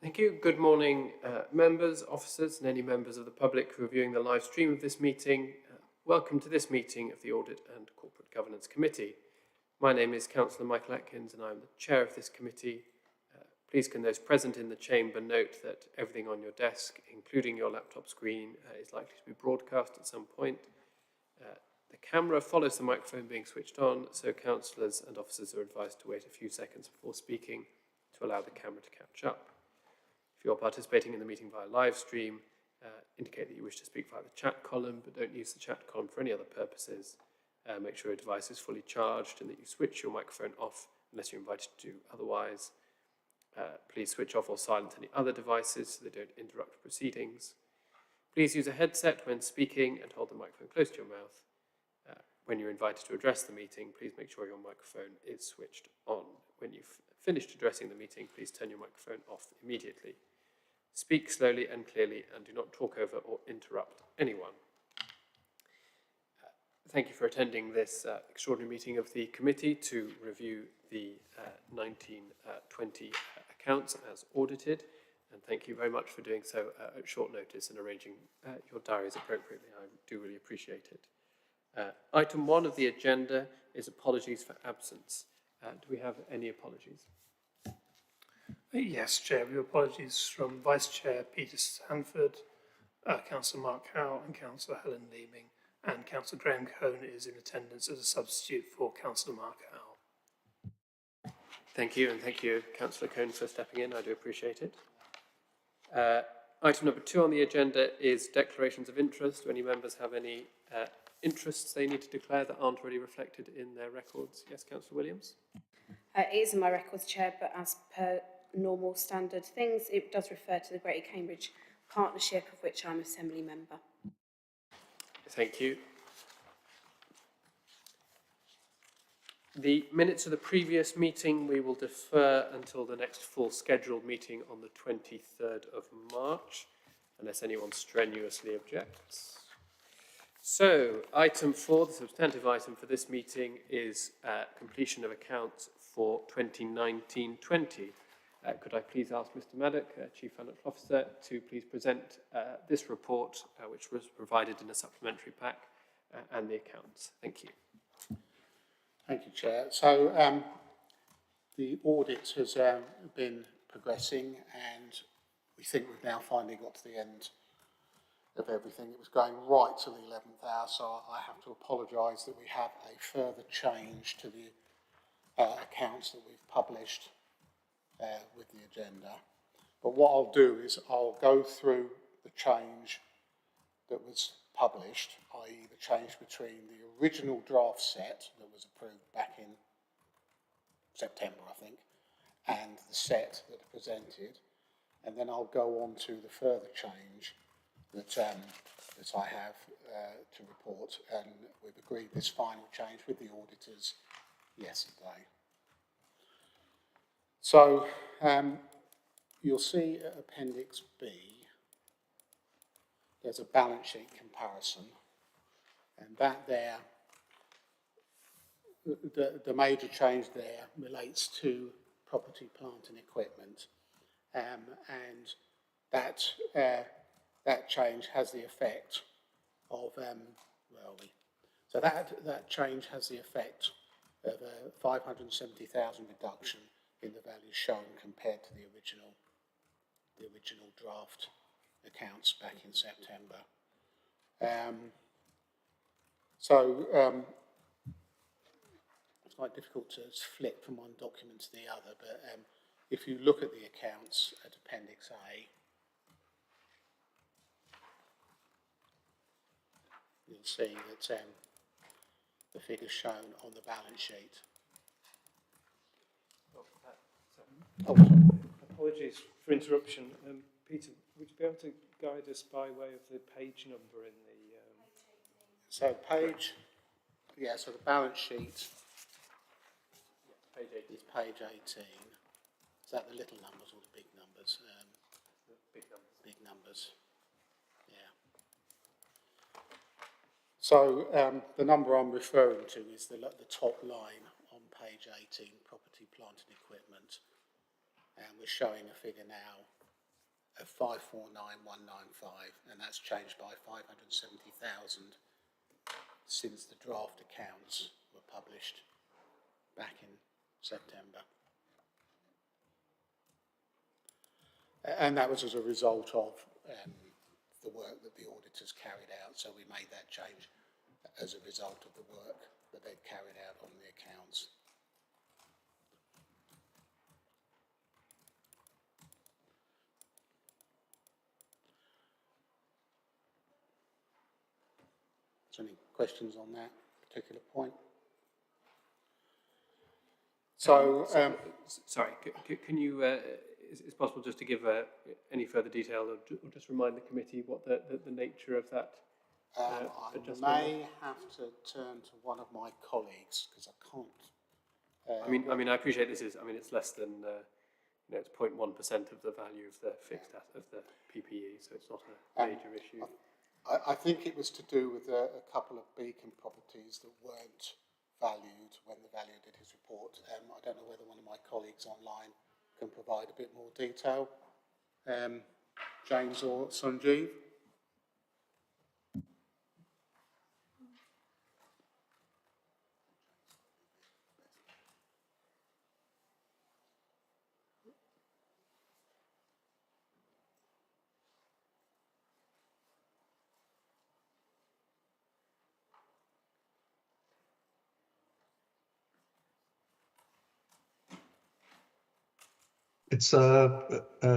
Thank you. Good morning, members, officers, and any members of the public who are viewing the live stream of this meeting. Welcome to this meeting of the Audit and Corporate Governance Committee. My name is Councillor Michael Atkins, and I'm the chair of this committee. Please can those present in the chamber note that everything on your desk, including your laptop screen, is likely to be broadcast at some point. The camera follows the microphone being switched on, so councillors and officers are advised to wait a few seconds before speaking to allow the camera to catch up. If you're participating in the meeting via live stream, indicate that you wish to speak via the chat column, but don't use the chat column for any other purposes. Make sure your device is fully charged and that you switch your microphone off unless you're invited to do otherwise. Please switch off or silence any other devices so they don't interrupt proceedings. Please use a headset when speaking and hold the microphone close to your mouth. When you're invited to address the meeting, please make sure your microphone is switched on. When you've finished addressing the meeting, please turn your microphone off immediately. Speak slowly and clearly and do not talk over or interrupt anyone. Thank you for attending this extraordinary meeting of the committee to review the 1920 accounts as audited, and thank you very much for doing so at short notice and arranging your diaries appropriately. I do really appreciate it. Item 1 of the agenda is apologies for absence. Do we have any apologies? Yes, Chair. We have apologies from Vice Chair Peter Sanford, Councillor Mark Howe and Councillor Helen Leeming, and Councillor Graham Cohn is in attendance as a substitute for Councillor Mark Howe. Thank you, and thank you, Councillor Cohn, for stepping in. I do appreciate it. Item number 2 on the agenda is declarations of interest. Do any members have any interests they need to declare that aren't already reflected in their records? Yes, Councillor Williams? It is in my records, Chair, but as per normal standard things, it does refer to the Greater Cambridge Partnership, of which I'm Assembly member. Thank you. The minutes of the previous meeting we will defer until the next full scheduled meeting on the 23rd of March, unless anyone strenuously objects. So, item 4, the substantive item for this meeting, is completion of accounts for 2019-20. Could I please ask Mr. Maddock, Chief Financial Officer, to please present this report, which was provided in a supplementary pack, and the accounts. Thank you. Thank you, Chair. So the audit has been progressing, and we think we've now finally got to the end of everything. It was going right to the 11th hour, so I have to apologise that we have a further change to the accounts that we've published with the agenda. But what I'll do is I'll go through the change that was published, i.e. the change between the original draft set that was approved back in September, I think, and the set that are presented, and then I'll go on to the further change that I have to report, and we've agreed this final change with the auditors yesterday. So you'll see at Appendix B, there's a balance sheet comparison, and that there, the major change there relates to property, plant and equipment, and that change has the effect of, where are we? So that change has the effect of a 570,000 reduction in the value shown compared to the original draft accounts back in September. It's quite difficult to flip from one document to the other, but if you look at the accounts at Appendix A, you'll see that the figures shown on the balance sheet. Oh, sorry. Apologies for interruption. Peter, would you be able to guide us by way of the page number in the... So so the balance sheet is page 18. Is that the little numbers or the big numbers? The big numbers. Big numbers, yeah. So the number I'm referring to is the top line on page 18, property, plant and equipment. And we're showing a figure now of 549,195, and that's changed by 570,000 since the draft accounts were published back in September. And that was as a result of the work that the auditors carried out. So we made that change as a result of the work that they'd carried out on the accounts. So any questions on that particular point? So, sorry, can you, is it possible just to give any further detail or just remind the committee what the nature of that adjustment I may have to turn to one of my colleagues because I can't. I mean, I appreciate this is, it's less than, it's 0.1% of the value of the fixed of the PPE, so it's not a major issue. I think it was to do with a couple of beacon properties that weren't valued when the valuer did his report. I don't know whether one of my colleagues online can provide a bit more detail. James or Sanjeev? It's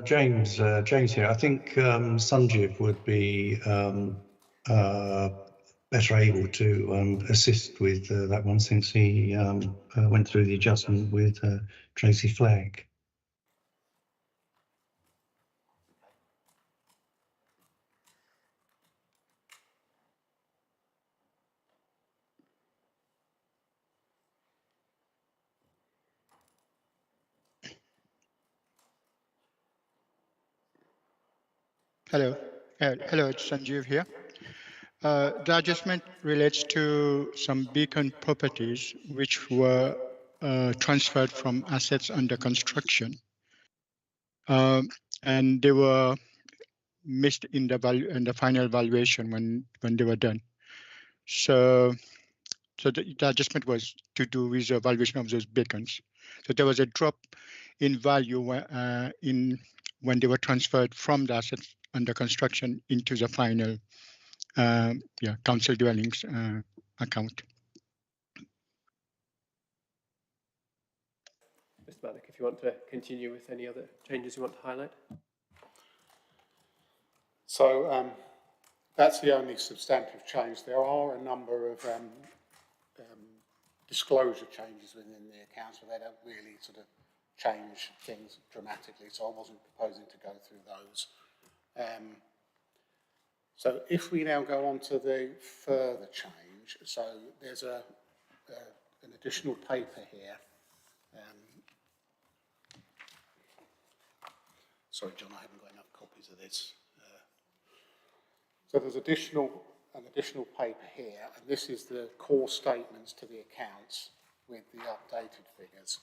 James. James here. I think Sanjeev would be better able to assist with that one since he went through the adjustment with Tracy Flagg. Hello, it's Sanjeev here. The adjustment relates to some beacon properties which were transferred from assets under construction, and they were missed in the final valuation when they were done. So the adjustment was to do with the valuation of those beacons. So there was a drop in value when they were transferred from the assets under construction into the final council dwellings account. Mr. Malik, if you want to continue with any other changes you want to highlight. So that's the only substantive change. There are a number of disclosure changes within the accounts, but they don't really sort of change things dramatically, so I wasn't proposing to go through those. So if we now go on to the further change, so there's an additional paper here. Sorry, John, I haven't got enough copies of this. So there's an additional paper here, and this is the core statements to the accounts with the updated figures.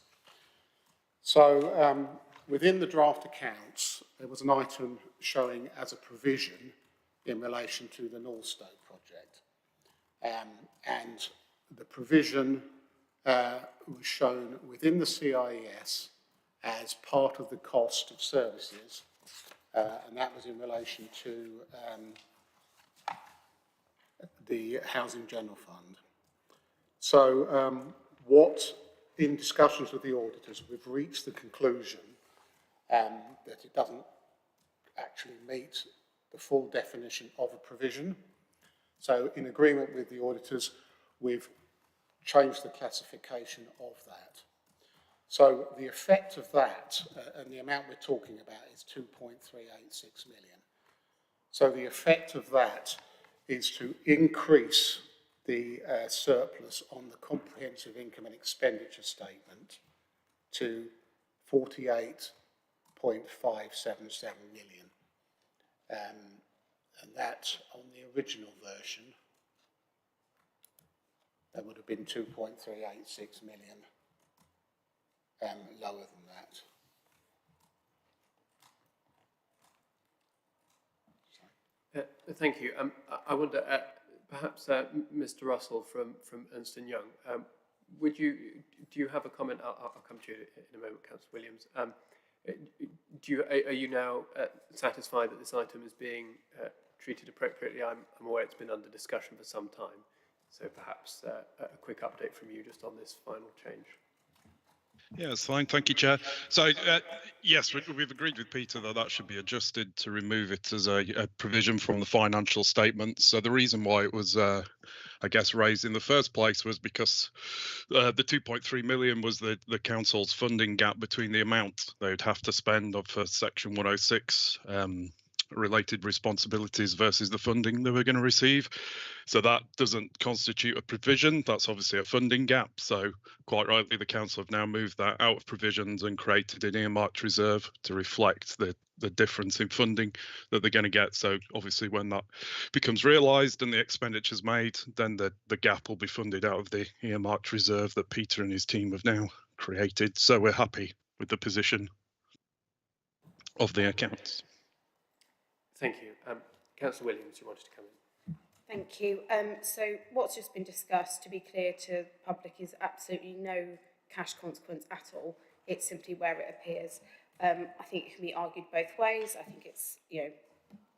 So within the draft accounts, there was an item showing as a provision in relation to the Northstowe project. And the provision was shown within the CIES as part of the cost of services, and that was in relation to the Housing General Fund. So in discussions with the auditors, we've reached the conclusion that it doesn't actually meet the full definition of a provision. So in agreement with the auditors, we've changed the classification of that. So the effect of that, and the amount we're talking about is 2.386 million. So the effect of that is to increase the surplus on the comprehensive income and expenditure statement to 48.577 million. And that, on the original version, that would have been 2.386 million lower than that. Thank you. I wonder, perhaps Mr. Russell from Ernst & Young, do you have a comment? I'll come to you in a moment, Councillor Williams. Are you now satisfied that this item is being treated appropriately? I'm aware it's been under discussion for some time, so perhaps a quick update from you just on this final change. Yeah, it's fine. Thank you, Chair. So, yes, we've agreed with Peter that should be adjusted to remove it as a provision from the financial statements. So the reason why it was, I guess, raised in the first place was because the 2.3 million was the council's funding gap between the amount they would have to spend for Section 106 related responsibilities versus the funding they were going to receive. So that doesn't constitute a provision. That's obviously a funding gap. So quite rightly, the council have now moved that out of provisions and created an earmarked reserve to reflect the difference in funding that they're going to get. So obviously when that becomes realised and the expenditure's made, then the gap will be funded out of the earmarked reserve that Peter and his team have now created. So we're happy with the position of the accounts. Thank you. Councillor Williams, you wanted to come in. Thank you. So what's just been discussed, to be clear to the public, is absolutely no cash consequence at all. It's simply where it appears. I think it can be argued both ways. I think it's,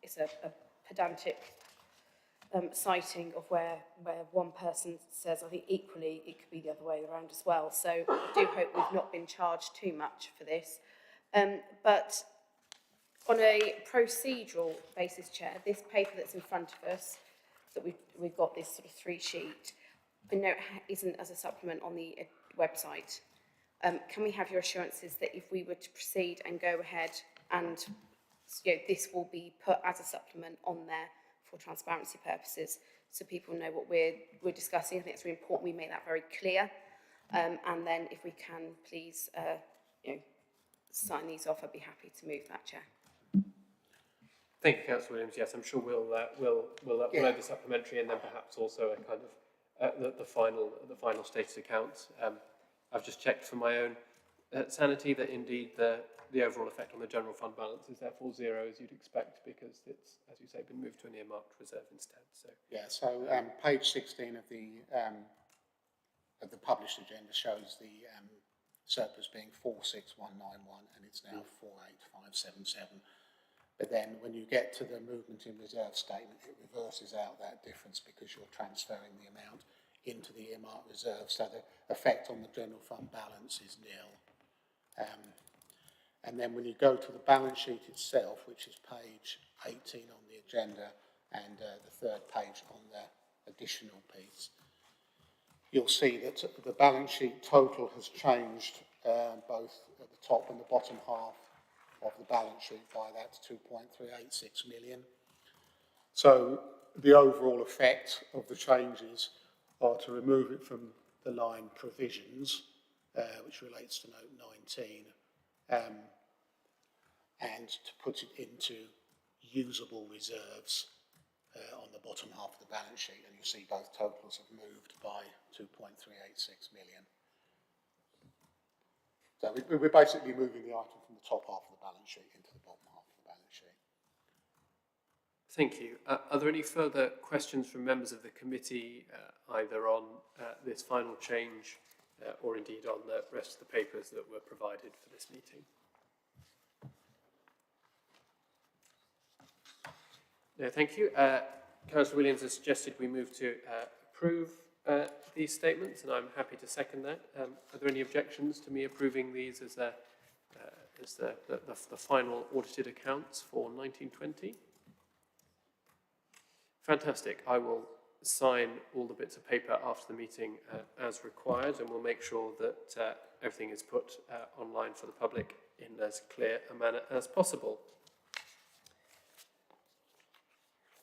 it's a pedantic citing of where one person says, I think equally it could be the other way around as well. So I do hope we've not been charged too much for this. But on a procedural basis, Chair, this paper that's in front of us, that we've got this sort of 3-sheet, I know isn't as a supplement on the website. Can we have your assurances that if we were to proceed and go ahead and this will be put as a supplement on there for transparency purposes, so people know what we're discussing? I think it's really important we make that very clear. And then if we can please sign these off, I'd be happy to move that, Chair. Thank you, Councillor Williams. Yes, I'm sure we'll upload the supplementary and then perhaps also a kind of the final status accounts. I've just checked for my own sanity that indeed the overall effect on the general fund balance is therefore zero, as you'd expect, because it's, as you say, been moved to an earmarked reserve instead. So yeah. So page 16 of the published agenda shows the surplus being 46191, and it's now 48577. But then when you get to the movement in reserve statement, it reverses out that difference because you're transferring the amount into the earmarked reserve. So the effect on the general fund balance is nil. And then when you go to the balance sheet itself, which is page 18 on the agenda and the third page on the additional piece, you'll see that the balance sheet total has changed both at the top and the bottom half of the balance sheet by that 2.386 million. So the overall effect of the changes are to remove it from the line provisions, which relates to note 19, and to put it into usable reserves on the bottom half of the balance sheet, and you see both totals have moved by 2.386 million. So we're basically moving the item from the top half of the balance sheet into the bottom half of the balance sheet. thank you. Are there any further questions from members of the committee, either on this final change or indeed on the rest of the papers that were provided for this meeting? No, thank you. Councillor Williams has suggested we move to approve these statements, and I'm happy to second that. Are there any objections to me approving these as the final audited accounts for 1920? Fantastic. I will sign all the bits of paper after the meeting as required, and we'll make sure that everything is put online for the public in as clear a manner as possible.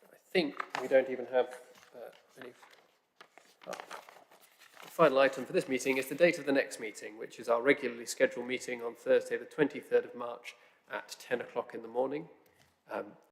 I think we don't even have any... The final item for this meeting is the date of the next meeting, which is our regularly scheduled meeting on Thursday, the 23rd of March at 10 o'clock in the morning.